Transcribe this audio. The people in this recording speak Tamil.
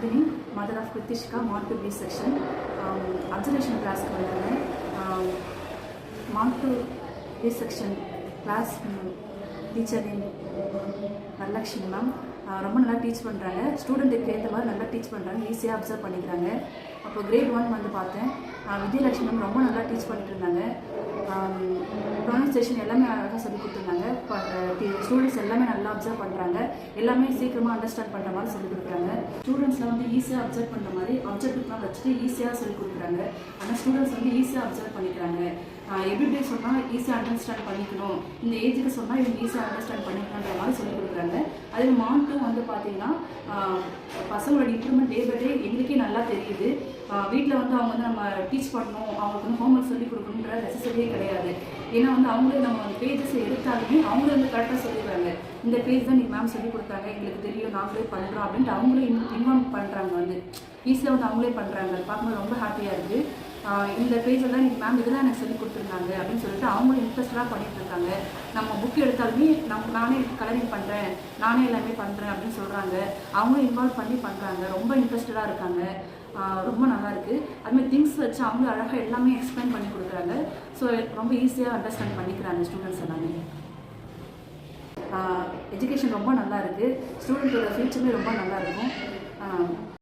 Nandini, mother of Kritishka, Montu B section. Observation class ku vandanga. Montu B section class teacher name Varalakshmi ma'am. ரொம்ப நல்லா டீச் பண்ணுறாங்க. ஸ்டூடெண்ட்டுக்கு ஏற்ற மாதிரி நல்லா டீச் பண்ணுறாங்க. ஈஸியாக அப்சர்வ் பண்ணிக்கிறாங்க. அப்போ கிரேட் 1 வந்து பார்த்தேன். வித்யாலட்சுமி மேம் ரொம்ப நல்லா டீச் பண்ணிட்டு இருந்தாங்க. ப்ரொனன்சியேஷன் எல்லாமே அழகாக சொல்லி கொடுத்துருந்தாங்க. ஸ்டூடெண்ட்ஸ் எல்லாமே நல்லா அப்சர்வ் பண்ணுறாங்க. எல்லாமே சீக்கிரமாக அண்டர்ஸ்டாண்ட் பண்ணுற மாதிரி சொல்லி கொடுக்குறாங்க. ஸ்டூடெண்ட்ஸில் வந்து ஈஸியாக அப்சர்வ் பண்ணுற மாதிரி ஆப்ஜெக்டிவ்லாம் வச்சுட்டு ஈஸியாக சொல்லி கொடுக்குறாங்க. ஆனால் ஸ்டூடெண்ட்ஸ் வந்து ஈஸியாக அப்சர்வ் பண்ணிக்கிறாங்க. எப்படி சொன்னால் ஈஸியாக அண்டர்ஸ்டாண்ட் பண்ணிக்கணும், இந்த ஏஜுக்கு சொன்னால் இவங்க ஈஸியாக அண்டர்ஸ்டாண்ட் பண்ணிக்கணுன்ற மாதிரி சொல்லி கொடுக்குறாங்க. அதே மார்க்கும் வந்து பார்த்தீங்கன்னா பசங்களோட இம்ப்ரூவ்மெண்ட் டே பை டே எங்களுக்கே நல்லா தெரியுது. வீட்டில் வந்து அவங்க வந்து நம்ம டீச் பண்ணணும், அவங்களுக்கு வந்து ஹோம்ஒர்க் சொல்லி கொடுக்கணுன்ற நெசசரியே கிடையாது. ஏன்னா வந்து அவங்களே நம்ம அந்த பேஜஸ் எடுத்தாலுமே அவங்களே வந்து கரெக்டாக சொல்லிடுறாங்க. இந்த பேஜ் தான் நீங்கள் மேம் சொல்லி கொடுத்தாங்க, எங்களுக்கு தெரியும், நாங்களே பண்ணுறோம் அப்படின்ட்டு அவங்களே இன்வால்வ் பண்ணுறாங்க. வந்து ஈஸியாக வந்து அவங்களே பண்ணுறாங்க. பார்க்கும்போது ரொம்ப ஹாப்பியாக இருக்குது. இந்த பேஜெல்லாம் நீங்கள் மேம் இதெல்லாம் எனக்கு சொல்லி கொடுத்துருந்தாங்க அப்படின்னு சொல்லிட்டு அவங்களும் இன்ட்ரெஸ்டாக பண்ணிட்டு இருக்காங்க. நம்ம புக் எடுத்தாலுமே நானே கலரிங் பண்ணுறேன், நானே எல்லாமே பண்ணுறேன் அப்படின்னு சொல்கிறாங்க. அவங்களும் இன்வால்வ் பண்ணி பண்ணுறாங்க. ரொம்ப இன்ட்ரெஸ்டடாக இருக்காங்க. ரொம்ப நல்லாயிருக்கு. அதுமாதிரி திங்ஸ் வச்சு அவங்களும் அழகாக எல்லாமே எக்ஸ்பிளைன் பண்ணி கொடுக்குறாங்க. ஸோ ரொம்ப ஈஸியாக அண்டர்ஸ்டாண்ட் பண்ணிக்கிறாங்க ஸ்டூடெண்ட்ஸ் எல்லாமே. எஜுகேஷன் ரொம்ப நல்லா இருக்குது. ஸ்டூடெண்ட்டோட ஃபியூச்சருமே ரொம்ப நல்லாயிருக்கும்.